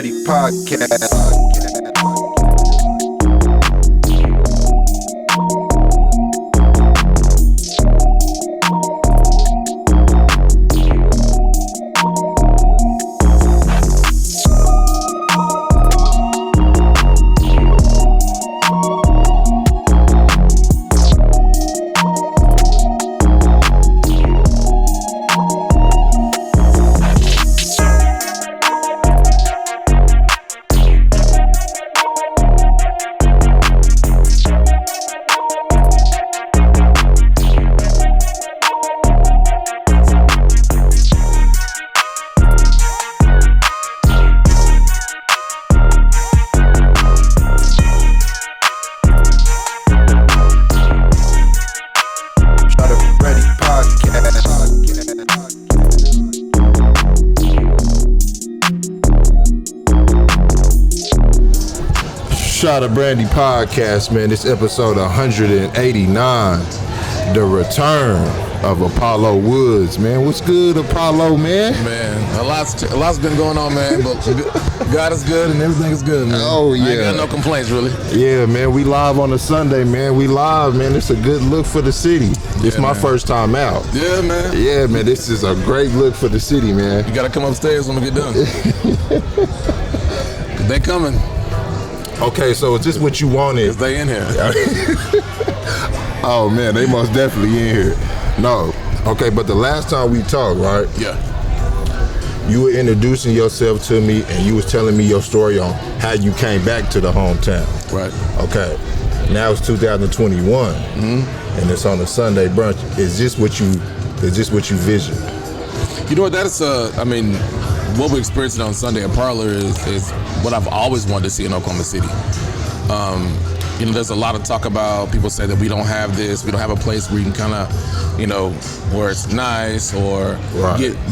Ready podcast. Shot of Brandy podcast, man. This episode 189, the return of Apollo Woods, man. What's good, Apollo, man? Man, a lot's been going on, man. But God is good and everything is good, man. Oh yeah, I ain't got no complaints, really. Yeah, man. We live on a Sunday, man. We live, man. It's a good look for the city. It's my first time out. Yeah, man. Yeah, man. This is a great look for the city, man. You gotta come upstairs when we get done. They coming. Okay, so is this what you wanted? Cause they in here. Oh man, they most definitely in here. No, okay, but the last time we talked, right? Yeah. You were introducing yourself to me, and you was telling me your story on how you came back to the hometown. Right. Okay. Now it's 2021, and it's on a Sunday brunch. Is this what you vision? You know what? That is what we're experiencing on Sunday at Parlor is what I've always wanted to see in Oklahoma City. There's a lot of talk about people say that we don't have this, we don't have a place where you can kind of, where it's nice or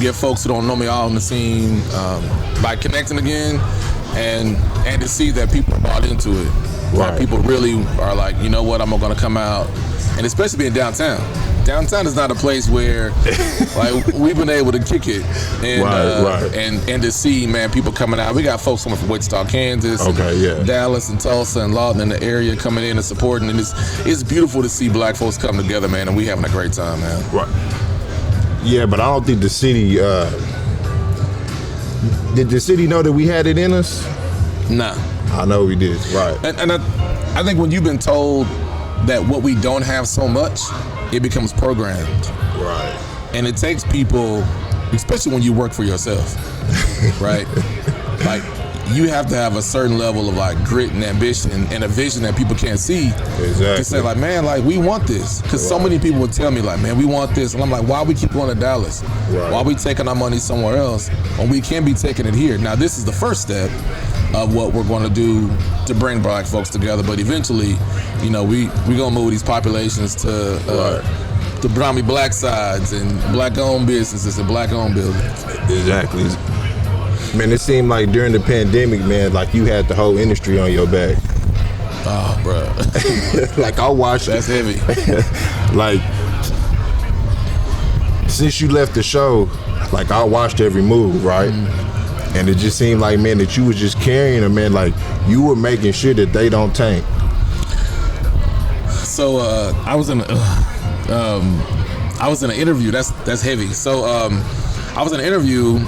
get folks who don't know me all on the scene by connecting again, and to see that people are bought into it. Right. People really are like, you know what, I'm going to come out, and especially being downtown. Downtown is not a place where like we've been able to kick it and to see, man, people coming out. We got folks coming from Wichita, Kansas, Dallas and Tulsa and Lawton in the area coming in and supporting, and it's beautiful to see black folks come together, man, and we having a great time, man. Right. Yeah, but I don't think the city did the city know that we had it in us? Nah. I know we did, right. And I think when you've been told that what we don't have so much, it becomes programmed. Right. And it takes people, especially when you work for yourself, right? Like, you have to have a certain level of like grit and ambition and a vision that people can't see. Exactly. To say like, man, like we want this. Because so many people would tell me like, man, we want this. And I'm like, why we keep going to Dallas? Right. Why we taking our money somewhere else when we can be taking it here? Now, this is the first step of what we're going to do to bring black folks together. But eventually, we going to move these populations to the predominantly black sides and black-owned businesses and black-owned buildings. Exactly. Man, it seemed like during the pandemic, man, like you had the whole industry on your back. Oh, bro. Like I watched. That's heavy. Like, since you left the show, like I watched every move, right? And it just seemed like, man, that you was just carrying them, man. Like you were making sure that they don't tank. So I was in an interview. That's heavy. So I was in an interview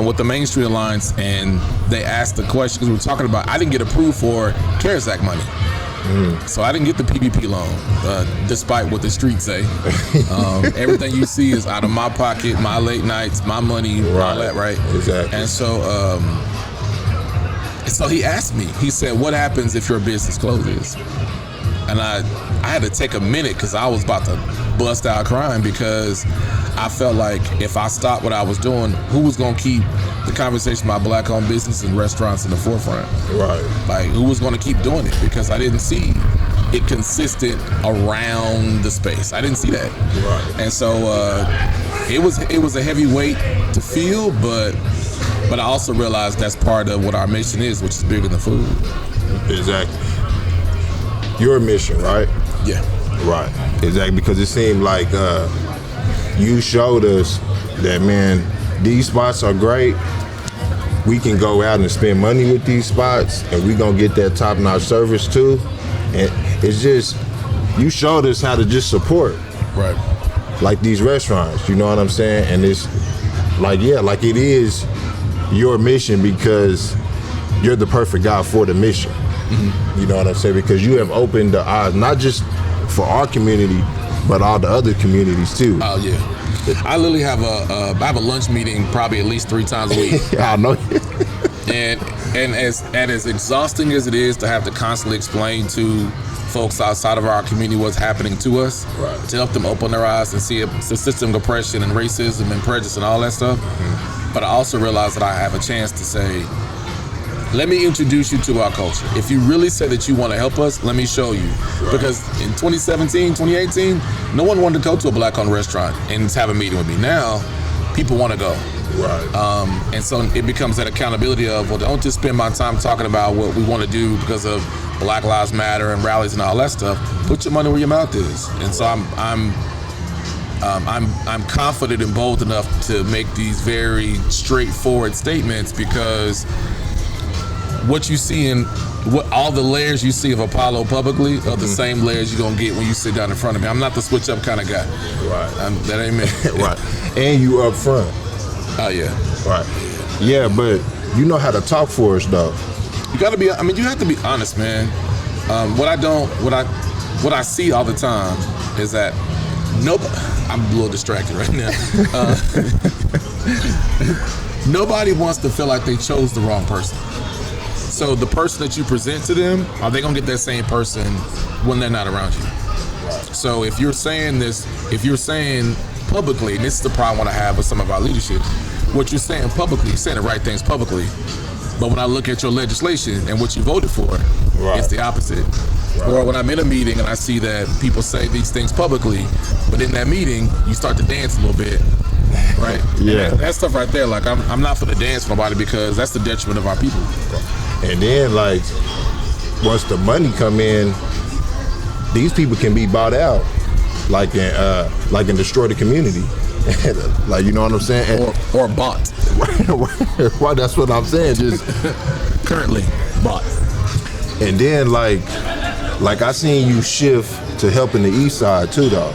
with the Main Street Alliance, and they asked the question because we were talking about I didn't get approved for CARES Act money. So I didn't get the PPP loan, despite what the streets say. Everything you see is out of my pocket, my late nights, my money, all that, right? Exactly. And so he asked me, he said, what happens if your business closes? And I had to take a minute because I was about to bust out crying because I felt like if I stopped what I was doing, who was going to keep the conversation about black-owned business and restaurants in the forefront? Right. Like, who was going to keep doing it? Because I didn't see it consistent around the space. I didn't see that. Right. And so it was a heavy weight to feel, but I also realized that's part of what our mission is, which is bigger than food. Exactly. Your mission, right? Yeah. Right. Exactly, because it seemed like you showed us that, man, these spots are great, we can go out and spend money with these spots, and we gonna get that top-notch service too. And it's just, you showed us how to just support, Right. like these restaurants. You know what I'm saying? And it's like, yeah, like it is your mission because you're the perfect guy for the mission. You know what I'm saying? Because you have opened the eyes, not just for our community, but all the other communities too. Oh yeah. I literally have I have a lunch meeting probably at least 3 times a week. I know. and as exhausting as it is to have to constantly explain to folks outside of our community what's happening to us, Right. to help them open their eyes and see the system of oppression and racism and prejudice and all that stuff. But I also realize that I have a chance to say, let me introduce you to our culture. If you really say that you want to help us, let me show you. Right. Because in 2017, 2018, no one wanted to go to a black-owned restaurant and have a meeting with me. Now, people want to go. Right. And so it becomes that accountability of, well, don't just spend my time talking about what we want to do because of Black Lives Matter and rallies and all that stuff. Put your money where your mouth is. And so I'm confident and bold enough to make these very straightforward statements because what you see in all the layers you see of Apollo publicly are the same layers you're gonna get when you sit down in front of me. I'm not the switch up kind of guy. Right. That ain't me. Right. And you up front. Oh yeah. Right. Yeah, but you know how to talk for us though. You gotta be. I mean, you have to be honest, man. What I see all the time is that nobody. I'm a little distracted right now. Nobody wants to feel like they chose the wrong person. So the person that you present to them, are they gonna get that same person when they're not around you? So if you're saying this, if you're saying publicly, and this is the problem I have with some of our leadership, what you're saying publicly, you're saying the right things publicly, but when I look at your legislation and what you voted for, Right. it's the opposite. Right. Or when I'm in a meeting and I see that people say these things publicly, but in that meeting, you start to dance a little bit, right? Yeah. And that stuff right there, like I'm not for the dance for nobody because that's the detriment of our people. And then like once the money come in, these people can be bought out, like and destroy the community. Like, you know what I'm saying? Or bought. Well, that's what I'm saying. Just Currently bought. and then like I seen you shift to helping the East Side too, though.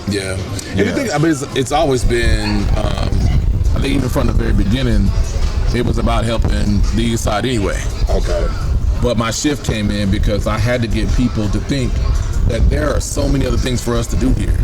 Yeah. And Yeah. the thing, I mean, it's always been, I think even from the very beginning, it was about helping the East Side anyway. Okay. But my shift came in because I had to get people to think that there are so many other things for us to do here.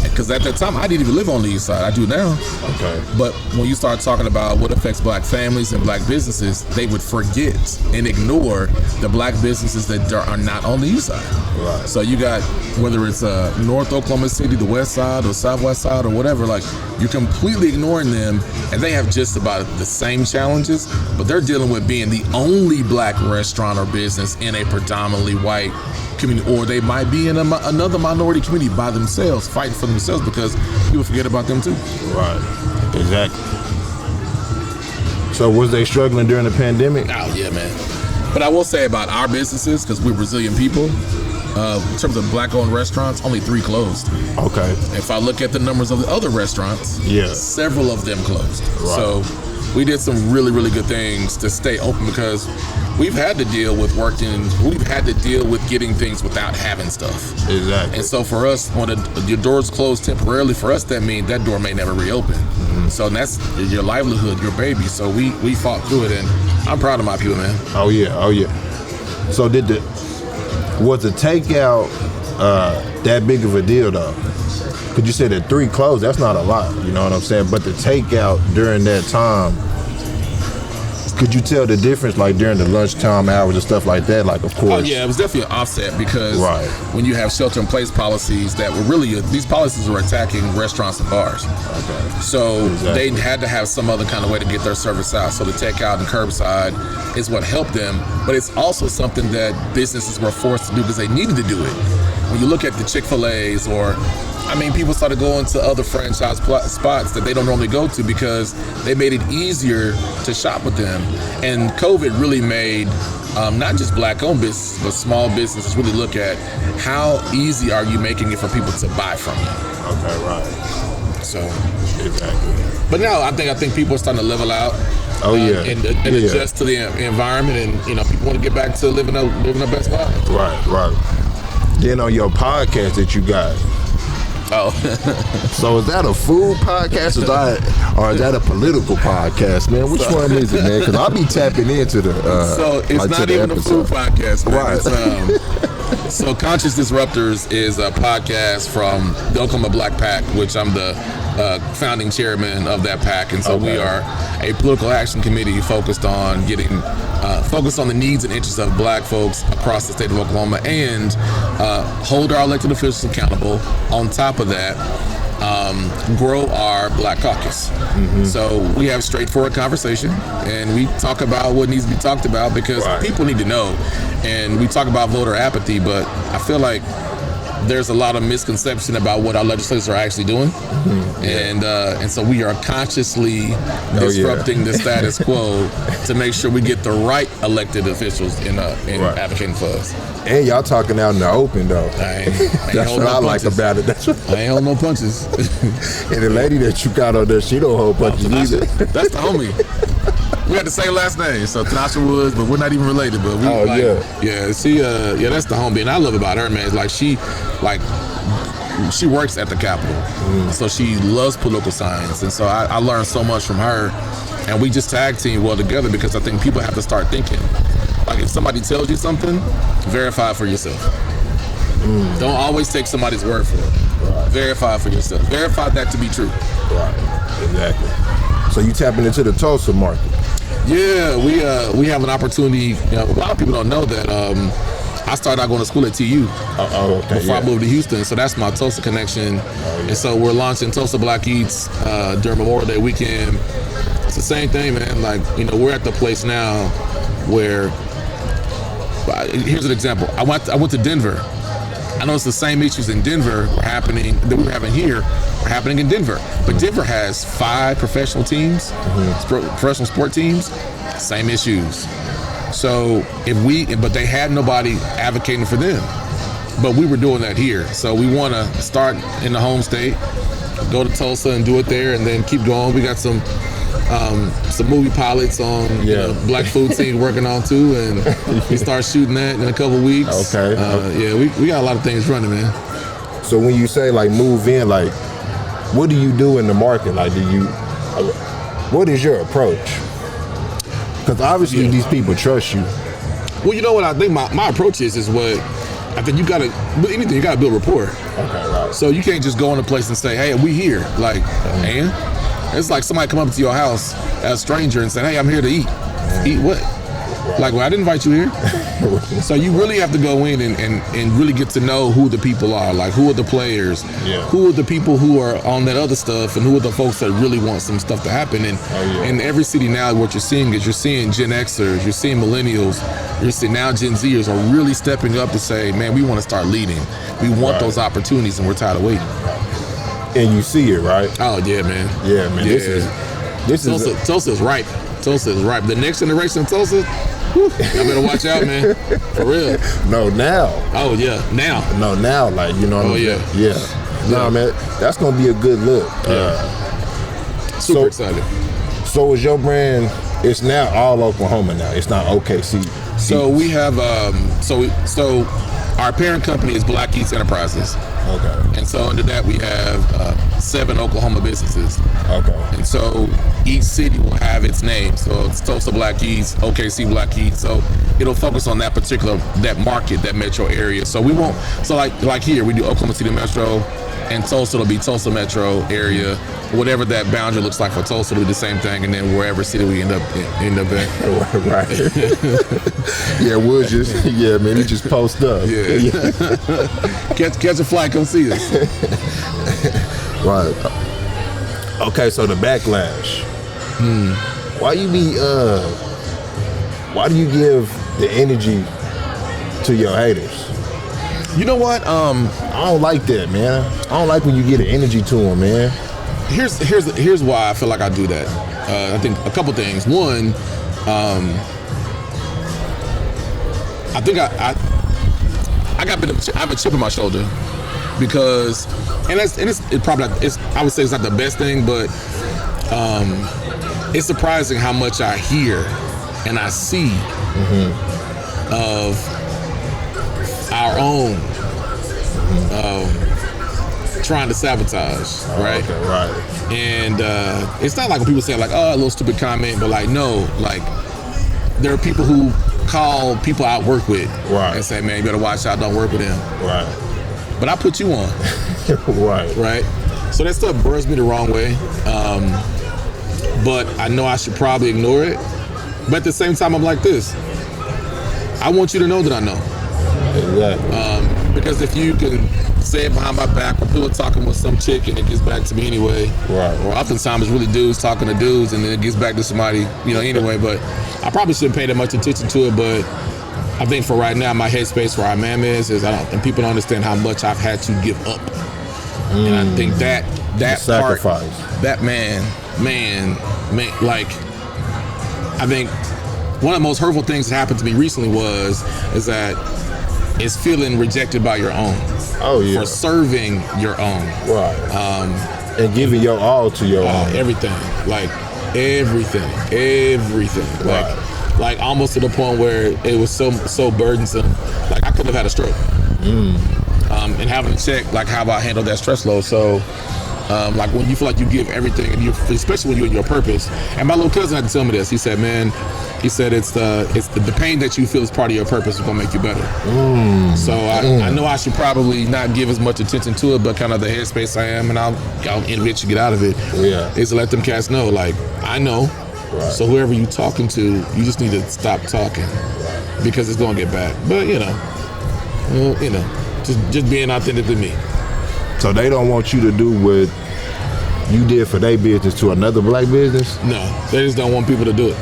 Because at that time, I didn't even live on the East Side. I do now. Okay. But when you start talking about what affects black families and black businesses, they would forget and ignore the black businesses that are not on the East Side. Right. So you got, whether it's North Oklahoma City, the West Side, or Southwest Side, or whatever, like you're completely ignoring them, and they have just about the same challenges, but they're dealing with being the only black restaurant or business in a predominantly white community, or they might be in another minority community by themselves, fighting for themselves because people forget about them too. Right. Exactly. So was they struggling during the pandemic? Oh yeah, man. But I will say about our businesses, because we're resilient people, in terms of black-owned restaurants, only 3 closed. Okay. If I look at the numbers of the other restaurants, Yeah. several of them closed. Right. So we did some really, really good things to stay open because we've had to deal with getting things without having stuff. Exactly. And so for us, when your doors closed temporarily, for us that means that door may never reopen. So that's your livelihood, your baby. So we fought through it, and I'm proud of my people, man. Oh yeah. So was the takeout that big of a deal though? Could you say that 3 closed? That's not a lot, you know what I'm saying? But the takeout during that time, could you tell the difference, like during the lunchtime hours and stuff like that? Like, of course. Oh yeah, it was definitely an offset because Right. when you have shelter-in-place policies that were really, these policies were attacking restaurants and bars. Okay. So Exactly. they had to have some other kind of way to get their service out. So the takeout and curbside is what helped them, but it's also something that businesses were forced to do because they needed to do it. When you look at the Chick-fil-A's people started going to other franchise spots that they don't normally go to because they made it easier to shop with them. And COVID really made not just black-owned businesses, but small businesses really look at how easy are you making it for people to buy from you. Okay, right. So, Exactly. but now I think people are starting to level out. Oh yeah. And adjust to the environment, and people want to get back to living their best lives. Right. Then on your podcast that you got. Oh. So is that a food podcast or is that a political podcast, man? Which one is it, man? Because I'll be tapping into the so it's not even episode. A food podcast, man. Right. So Conscious Disruptors is a podcast from the Oklahoma Black PAC, which I'm the founding chairman of that PAC, and so we are a political action committee focused on the needs and interests of Black folks across the state of Oklahoma, and hold our elected officials accountable. On top of that, grow our Black caucus. So we have straightforward conversation, and we talk about what needs to be talked about, because people need to know. And we talk about voter apathy, but I feel like there's a lot of misconception about what our legislators are actually doing, and so we are consciously disrupting the status quo to make sure we get the right elected officials in advocating for us. And y'all talking out in the open though. I ain't That's what I like about it. I ain't holding no punches. And the lady that you got on there, she don't hold punches either. That's the homie. We had the same last name, so Tanasha Woods, but we're not even related. But we she that's the homie, and I love about her, man. It's like she works at the Capitol, so she loves political science, and so I learned so much from her, and we just tag team well together, because I think people have to start thinking. Like, if somebody tells you something, verify it for yourself. Don't always take somebody's word for it. Verify it for yourself. Verify that to be true. Right, exactly. So you tapping into the Tulsa market. Yeah, we have an opportunity. A lot of people don't know that I started out going to school at TU before I moved to Houston. So that's my Tulsa connection. And so we're launching Tulsa Black Eats during Memorial Day weekend. It's the same thing, man. Like, we're at the place now where, here's an example. I went to Denver. I know it's the same issues in Denver that we're having here are happening in Denver. But Denver has 5 professional teams, professional sport teams, same issues. So but they had nobody advocating for them. But we were doing that here. So we want to start in the home state, go to Tulsa and do it there, and then keep going. We got some movie pilots on Black food scene working on too, and we start shooting that in a couple weeks. We got a lot of things running, man. So when you say like move in, like what do you do in the market? Like what is your approach? Because obviously these people trust you. Well, you know what I think my approach is what I think you gotta build rapport. Right. So you can't just go in a place and say, hey, we here. Like, and it's like somebody come up to your house as a stranger and say, hey, I'm here to eat. Eat what? Like, well, I didn't invite you here. So you really have to go in and really get to know who the people are. Like, who are the players? Who are the people who are on that other stuff? And who are the folks that really want some stuff to happen? And in every city now, what you're seeing Gen Xers, you're seeing millennials, you're seeing now Gen Zers are really stepping up to say, man, we want to start leading. We want those opportunities, and we're tired of waiting. And you see it, right? Oh, yeah, man. Yeah, man. Yeah. Tulsa is ripe. Tulsa is ripe. The next generation of Tulsa, y'all better watch out, man. For real. No, now. Oh, yeah, now. No, now, like, you know what I'm saying? Yeah. No, man, that's going to be a good look. Super excited. So is your brand, it's now all Oklahoma now. It's not OKC. So we have, so our parent company is Black Eats Enterprises. Okay. And so under that we have 7 Oklahoma businesses. Okay. And so each city will have its name. So it's Tulsa Black Eats, OKC Black Eats. So it'll focus on that market, that metro area. So we won't, so like here, we do Oklahoma City Metro, and Tulsa will be Tulsa Metro area. Whatever that boundary looks like for Tulsa will be the same thing, and then wherever city we end up in. Right. Yeah, we'll just, man, you just post up. Yeah. Catch a flight, come see us. Right. Okay, so the backlash. Why do you give the energy to your haters? You know what? I don't like that, man. I don't like when you get the energy to them, man. Here's why I feel like I do that. I think a couple things. One, I think I have a chip on my shoulder because, I would say it's not the best thing, but it's surprising how much I hear and I see of our own trying to sabotage, right? Okay, right. And it's not like when people say like, oh, a little stupid comment, but like, no, like there are people who call people I work with and say, man, you better watch out, don't work with them. Right. But I put you on. Right. Right. So that stuff burns me the wrong way. But I know I should probably ignore it. But at the same time, I'm like this. I want you to know that I know. Exactly. Because if you can say it behind my back, or people are talking with some chick and it gets back to me anyway. Right. Or oftentimes it's really dudes talking to dudes and then it gets back to somebody, anyway. But I probably shouldn't pay that much attention to it. But I think for right now, my headspace where I am is and people don't understand how much I've had to give up. And I think that sacrifice. Part, that man, like, I think one of the most hurtful things that happened to me recently is that it's feeling rejected by your own. Oh yeah. For serving your own. Right. And giving your all to your own. Everything. Like everything. Right. Like almost to the point where it was so burdensome. Like I could have had a stroke. And having to check like how I handle that stress load. So like when you feel like you give everything, and especially when you're in your purpose. And my little cousin had to tell me this. He said, man, it's the pain that you feel is part of your purpose is gonna make you better. So I know I should probably not give as much attention to it, but kind of the headspace I am, and I'll eventually get out of it. Yeah. Is to let them cats know, like, I know. Right. So whoever you talking to, you just need to stop talking because it's gonna get bad. But just being authentic to me. So they don't want you to do what you did for their business to another black business? No, they just don't want people to do it.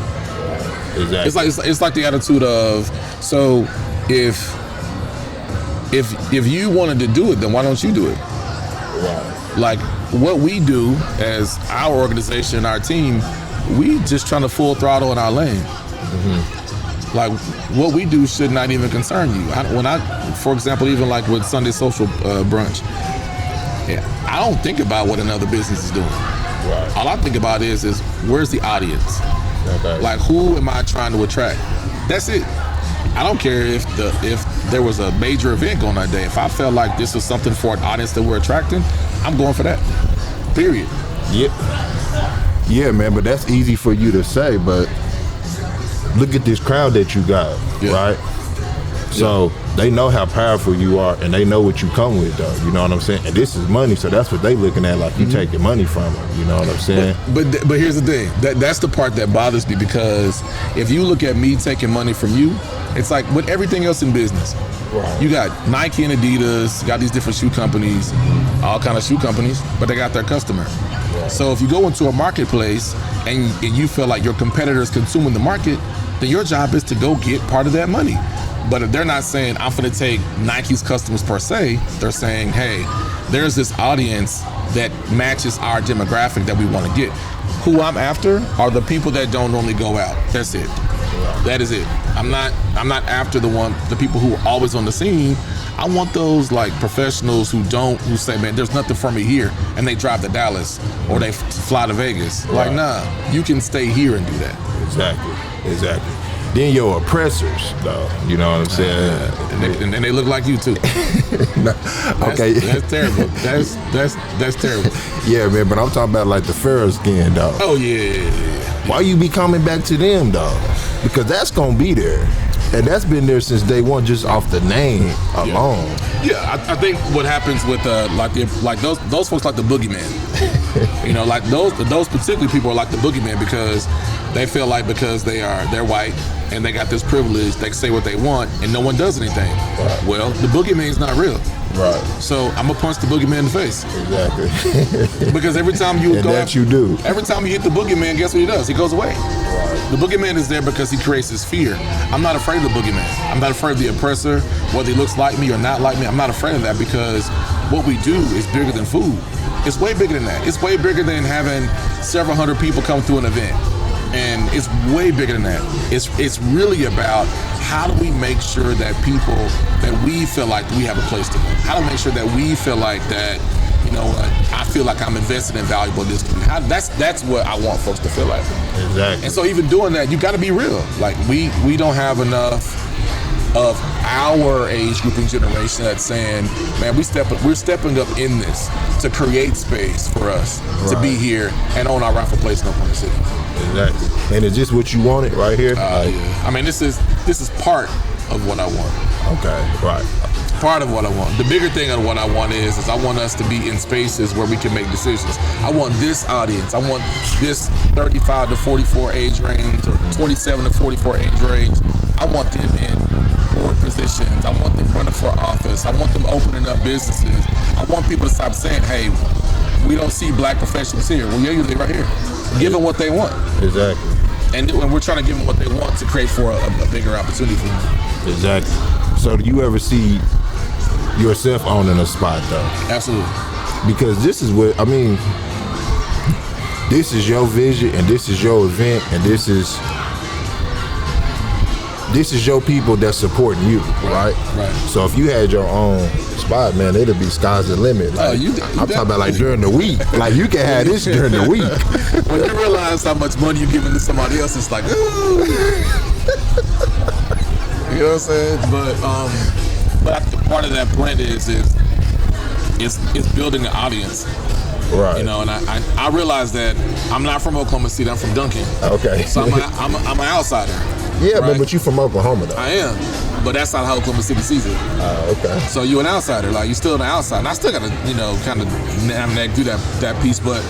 Exactly. It's like the attitude of, so if you wanted to do it, then why don't you do it? Right. Like what we do as our organization, our team, we just trying to full throttle in our lane. Like what we do should not even concern you. For example, even like with Sunday Social Brunch, I don't think about what another business is doing. Right. All I think about is where's the audience? Okay. Like who am I trying to attract? That's it. I don't care if there was a major event going that day. If I felt like this was something for an audience that we're attracting, I'm going for that. Period. Yeah, man, but that's easy for you to say, but look at this crowd that you got, right? So they know how powerful you are, and they know what you come with, though. You know what I'm saying? And this is money, so that's what they looking at, like you taking money from them. You know what I'm saying? But here's the thing. That's the part that bothers me, because if you look at me taking money from you, it's like with everything else in business. Right. You got Nike and Adidas, you got these different shoe companies, all kind of shoe companies, but they got their customer. Right. So if you go into a marketplace and you feel like your competitor is consuming the market, then your job is to go get part of that money. But if they're not saying, I'm going to take Nike's customers per se, they're saying, hey, there's this audience that matches our demographic that we want to get. Who I'm after are the people that don't normally go out. That's it. That is it. I'm not after the people who are always on the scene. I want those like professionals who say, man, there's nothing for me here, and they drive to Dallas or they fly to Vegas. Right. Like, nah, you can stay here and do that. Exactly. Then your oppressors, though, you know what I'm saying? And they look like you too. Okay. That's terrible. That's terrible. Yeah, man, but I'm talking about like the Pharaoh skin, though. Oh yeah. Why you be coming back to them, though? Because that's gonna be there. And that's been there since day one, just off the name alone. Yeah, I think what happens with those folks like the boogeyman. Like those particular people are like the boogeyman because they feel like because they're white and they got this privilege, they can say what they want and no one does anything. Right. Well, the boogeyman's not real. Right. So I'm gonna punch the boogeyman in the face. Exactly. Because every time you every time you hit the boogeyman, guess what he does? He goes away. Right. The boogeyman is there because he creates this fear. I'm not afraid of the boogeyman. I'm not afraid of the oppressor, whether he looks like me or not like me. I'm not afraid of that because what we do is bigger than food. It's way bigger than that. It's way bigger than having several hundred people come through an event. And it's way bigger than that. It's really about how do we make sure that people, that we feel like we have a place to go? How do we make sure that we feel like that, you know what, I feel like I'm invested in valuable in this community. That's what I want folks to feel like. Exactly. And so even doing that, you got to be real. Like we don't have enough of our age group and generation that's saying, man, we're stepping up in this to create space for us to be here and own our rightful place in Oklahoma City. Exactly. And is this what you wanted right here? Yeah. I mean, this is part of what I want. Okay, right. Part of what I want. The bigger thing of what I want is I want us to be in spaces where we can make decisions. I want this audience. I want this 35 to 44 age range or 27 to 44 age range. I want them in board positions. I want them running for office. I want them opening up businesses. I want people to stop saying, hey, we don't see black professionals here. Well, yeah, they're right here. Give them what they want. Exactly. And we're trying to give them what they want to create for a bigger opportunity for them. Exactly. So do you ever see yourself owning a spot though? Absolutely. Because this is what, I mean, this is your vision and this is your event and this is your people that's supporting you, right? Right. So if you had your own spot, man, it'd be sky's the limit. Like, I'm talking about like during the week. Like you can have this during the week. When you realize how much money you're giving to somebody else, it's like, ooh. You know what I'm saying? But I think part of that plan is building an audience. Right. You know, and I realize that I'm not from Oklahoma City. I'm from Duncan. Okay. So I'm an outsider. Yeah, right? but you from Oklahoma though. I am, but that's not how Oklahoma City sees it. Okay. So you're an outsider, like you're still an outsider. And I still gotta, kind of do that piece, but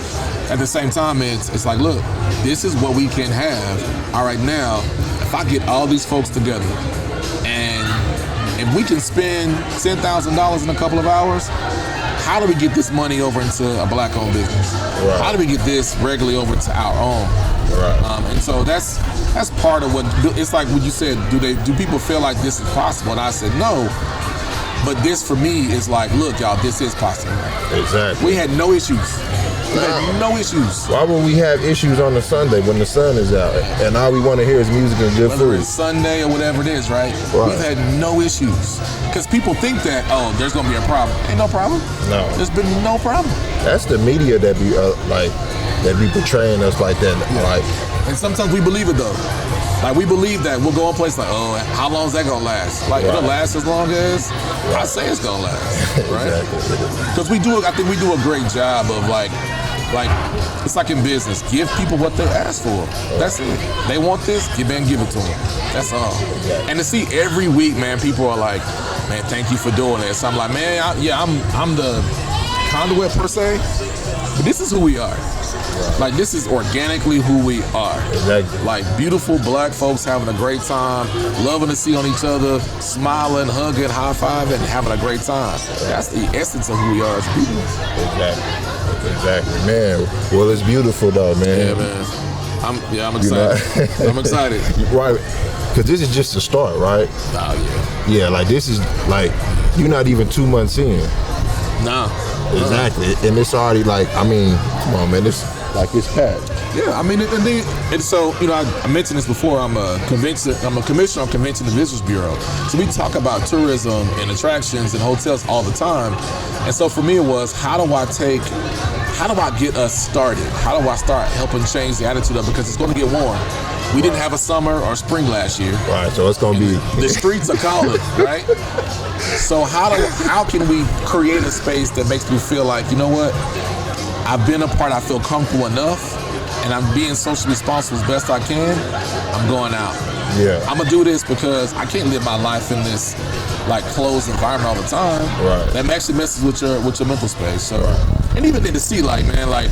at the same time, it's like, look, this is what we can have. All right, now, if I get all these folks together, and if we can spend $10,000 in a couple of hours, how do we get this money over into a black-owned business? Right. How do we get this regularly over to our own? Right. And so that's part of what it's like. When you said, do people feel like this is possible? And I said no, but this for me is like, look, y'all, this is possible. Exactly. We had no issues. We had no issues. Why would we have issues on a Sunday when the sun is out and all we want to hear is music and good Whether food? it's Sunday or whatever it is, right? We've had no issues because people think that there's gonna be a problem. Ain't no problem. No. There's been no problem. That's the media that be that be portraying us like that. Yeah. Like, and sometimes we believe it though. Like we believe that we'll go in place like, how long is that gonna last? Like it'll last as long as I say it's gonna last, right? Because I think we do a great job of like it's like in business, give people what they ask for. That's it. They want this, give it to them. That's all. And to see every week, man, people are like, man, thank you for doing this. I'm like, man, I'm the conduit per se, but this is who we are. Like this is organically who we are. Exactly. Like beautiful black folks having a great time, loving to see on each other, smiling, hugging, high-fiving, having a great time. That's the essence of who we are as people. Exactly, man. Well, it's beautiful though, man. Yeah, man. I'm excited. I'm excited. Right, because this is just the start, right? Oh yeah. Yeah, like this is like you're not even 2 months in. Nah. Exactly, and it's already like, I mean, come on, man, it's packed. Yeah, I mean, and so I mentioned this before. I'm a commissioner on Convention and Visitors Bureau. So we talk about tourism and attractions and hotels all the time. And so for me, it was how do I get us started? How do I start helping change the attitude of it? Because it's going to get warm. We didn't have a summer or spring last year. Right, so it's going to be the streets are calling, right? So how can we create a space that makes me feel like, you know what? I've been a part, I feel comfortable enough, and I'm being socially responsible as best I can. I'm going out. Yeah. I'm gonna do this because I can't live my life in this like closed environment all the time. Right. That actually messes with your mental space. So, and even then to see like, man, like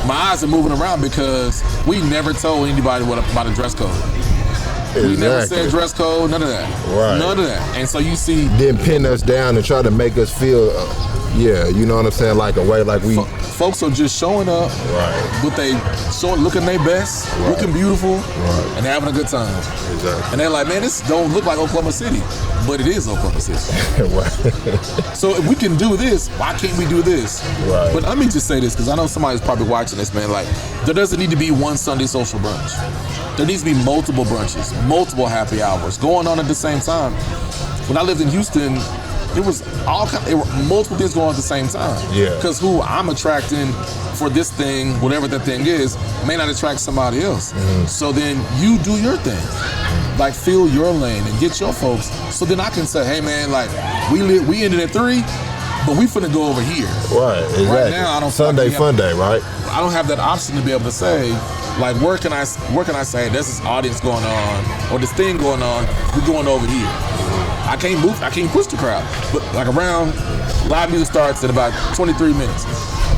my eyes are moving around because we never told anybody about a dress code. Exactly. We never said dress code, none of that. Right. None of that. And so you see, then pin us down and try to make us feel, you know what I'm saying, like a way like we. Folks are just showing up, right? But looking their best, right. Looking beautiful, right. And having a good time. Exactly. And they're like, man, this don't look like Oklahoma City, but it is Oklahoma City. Right. So if we can do this, why can't we do this? Right. But let me just say this, because I know somebody's probably watching this, man. Like, there doesn't need to be one Sunday social brunch. There needs to be multiple brunches, multiple happy hours going on at the same time. When I lived in Houston, it was there were multiple things going on at the same time. Yeah. Because who I'm attracting for this thing, whatever that thing is, may not attract somebody else. So then you do your thing. Like fill your lane and get your folks. So then I can say, hey man, like we ended at 3, but we finna go over here. Right, exactly. Right now, I don't Sunday fun day, right? I don't have that option to be able to say, like, where can I say there's this audience going on or this thing going on, we're going over here. I can't push the crowd. But like around live music starts at about 23 minutes.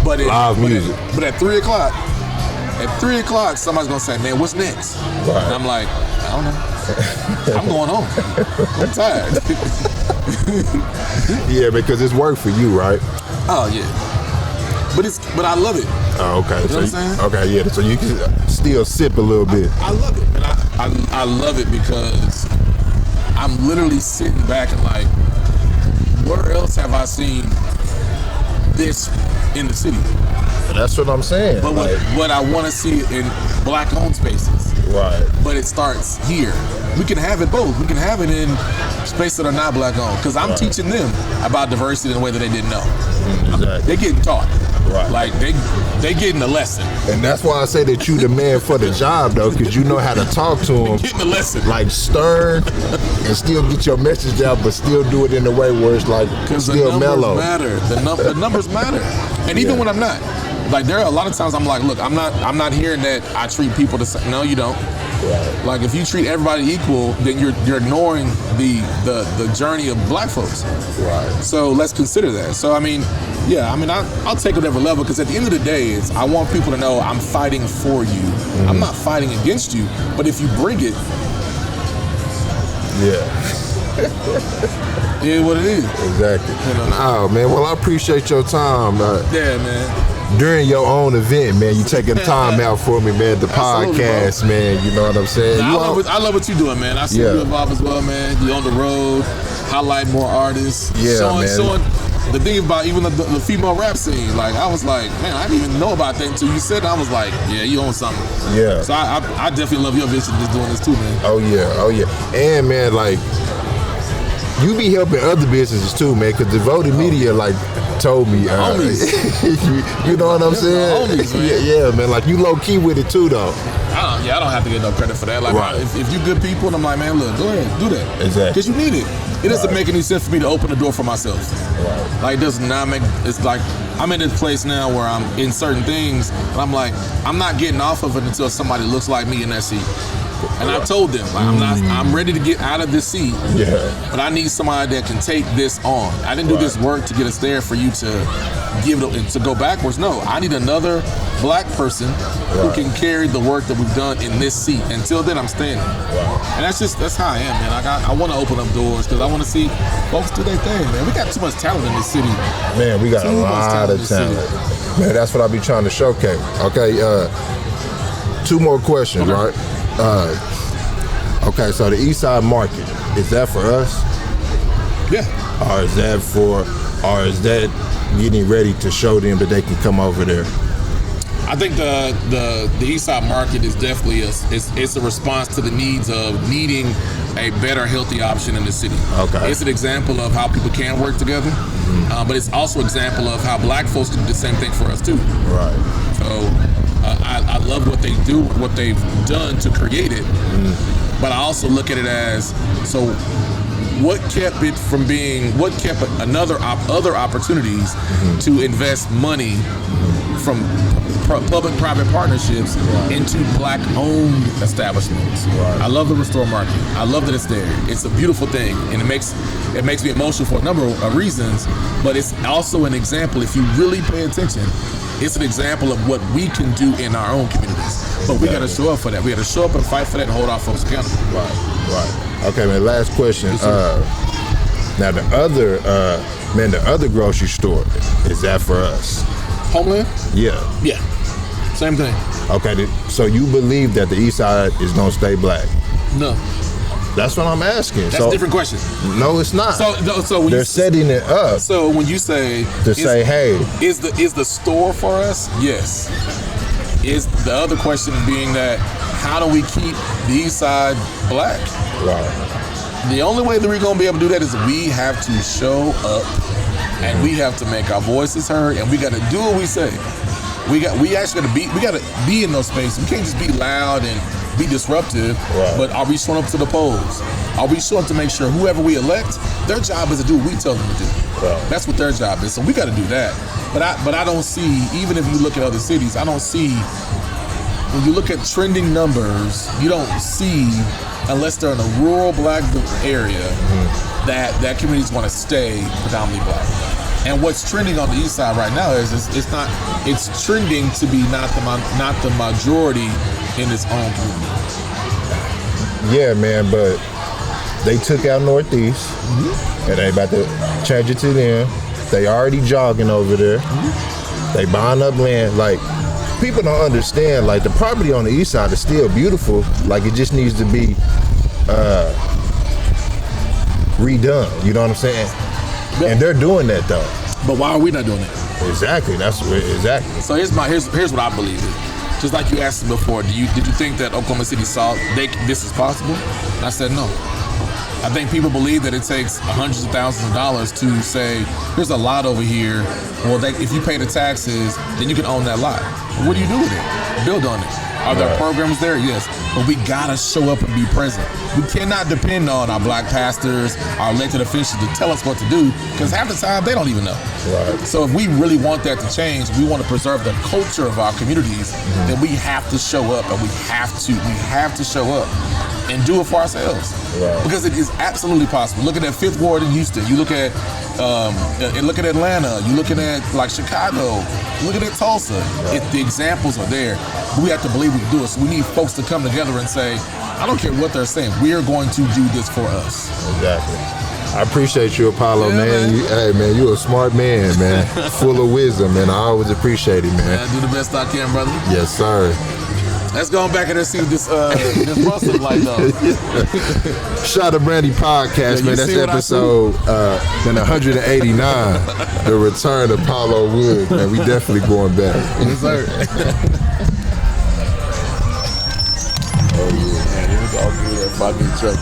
But live music. But at 3 o'clock, somebody's gonna say, man, what's next? Right. And I'm like, I don't know. I'm going home. I'm tired. Yeah, because it's work for you, right? Oh yeah. But I love it. Oh, okay. You know what I'm saying? Okay, yeah. So you can still sip a little bit. I love it. And I love it because I'm literally sitting back and like, where else have I seen this in the city? That's what I'm saying. But what I want to see in black-owned spaces. Right. But it starts here. We can have it both. We can have it in spaces that are not black-owned. Because I'm teaching them about diversity in a way that they didn't know. Exactly. They're getting taught. Right. Like they getting a lesson. And that's why I say that you the man for the job, though, because you know how to talk to them. Getting a lesson. Like stern and still get your message out, but still do it in a way where it's like still mellow. Matter. The numbers matter. And even when I'm not. Like there are a lot of times I'm like, look, I'm not hearing that I treat people the same. No, you don't. Right. Like if you treat everybody equal, then you're ignoring the journey of black folks. Right. So let's consider that. So I mean, yeah, I mean I'll take whatever level because at the end of the day, I want people to know I'm fighting for you. I'm not fighting against you, but if you bring it, yeah. It is what it is. Exactly. Oh man, well I appreciate your time. Yeah, man. During your own event, man, you taking time out for me, man. The podcast, bro. Man, you know what I'm saying. Nah, I love what you're doing, man. I see you involved as well, man. You on the road, highlight more artists, showing the thing about even the female rap scene. Like I was like, man, I didn't even know about that until you said it. I was like, yeah, you own something. Yeah. So I definitely love your vision just doing this too, man. Oh yeah, and man, like you be helping other businesses too, man. Cause Devoted Media, like. Told me, you know what I'm saying? Homies, man. Yeah, man. Like you low key with it too, though. I don't have to get no credit for that. Like, right. if you good people, and I'm like, man, look, go ahead, do that. Exactly. Because you need it. It doesn't make any sense for me to open the door for myself. Right. Like, it does not make. It's like I'm in this place now where I'm in certain things, and I'm like, I'm not getting off of it until somebody looks like me in that seat. And I told them, like, I'm ready to get out of this seat. Yeah. But I need somebody that can take this on. I didn't do this work to get us there for you to give it to go backwards. No, I need another black person who can carry the work that we've done in this seat. Until then, I'm standing. Right. And that's how I am, man. I want to open up doors because I want to see folks do their thing, man. We got too much talent in this city. Man, we got a lot of talent. Man, that's what I be trying to showcase. Okay, 2 more questions, right? Okay, so the East Side Market, is that for us? Yeah. Or is that getting ready to show them that they can come over there? I think the East Side Market is definitely it's a response to the needs of needing a better, healthy option in the city. Okay. It's an example of how people can work together, but it's also an example of how black folks can do the same thing for us too. Right. So I love what they do, what they've done to create it, but I also look at it as, so what kept other opportunities to invest money from public-private partnerships into black-owned establishments. Right. I love the Restore Market. I love that it's there. It's a beautiful thing, and it makes me emotional for a number of reasons, but it's also an example, if you really pay attention, it's an example of what we can do in our own communities. But we got to show up for that. We got to show up and fight for that and hold our folks accountable. Right. Okay, man, last question. Now, the other grocery store, is that for us? Homeland? Yeah. Yeah. Same thing. Okay, so you believe that the East Side is going to stay black? No. That's what I'm asking. That's a different question. No, it's not. So when they're setting it up. So when you say hey, is the store for us? Yes. Is the other question being that how do we keep the East Side black? Right. The only way that we're gonna be able to do that is we have to show up, and we have to make our voices heard, and we got to do what we say. We actually got to be in those spaces. We can't just be loud and be disruptive. Right. But are we showing up to the polls? Are we showing up to make sure whoever we elect, their job is to do what we tell them to do? Right. That's what their job is. So we got to do that. But I don't see, even if you look at other cities, I don't see, when you look at trending numbers, you don't see, unless they're in a rural black area, that communities want to stay predominantly black. And what's trending on the east side right now is it's trending to be not the majority in its own community. Yeah, man, but they took out Northeast, and they about to change it to them. They already jogging over there. They buying up land. Like, people don't understand, like, the property on the east side is still beautiful. Like, it just needs to be redone. You know what I'm saying? Yeah. And they're doing that, though. But why are we not doing it? Exactly. Exactly. So here's what I believe. Just like you asked me before, did you think that Oklahoma City saw this is possible? And I said no. I think people believe that it takes hundreds of thousands of dollars to say, here's a lot over here. Well, if you pay the taxes, then you can own that lot. Well, what do you do with it? Build on it. Are there programs there? Yes. But we gotta show up and be present. We cannot depend on our black pastors, our elected officials to tell us what to do, because half the time they don't even know. Right. So if we really want that to change, we want to preserve the culture of our communities, then we have to show up, and we have to show up and do it for ourselves. Right. Because it is absolutely possible. Look at that Fifth Ward in Houston. You look at Atlanta. You looking at like Chicago. Look at Tulsa. Right. The examples are there. We have to believe we can do it. So we need folks to come together and say, I don't care what they're saying. We are going to do this for us. Exactly. I appreciate you, Apollo, Yeah, man. man. You a smart man, man. Full of wisdom, man. I always appreciate it, man. I do the best I can, brother. Yes, sir. Let's go back and see what this bus look like, though. Shout out to Brandy podcast, Yeah, man. That's episode 189. The return of Apollo Wood, man. We definitely going back. Yes, sir. Oh, yeah, man. It was all good. That 5-minute truck.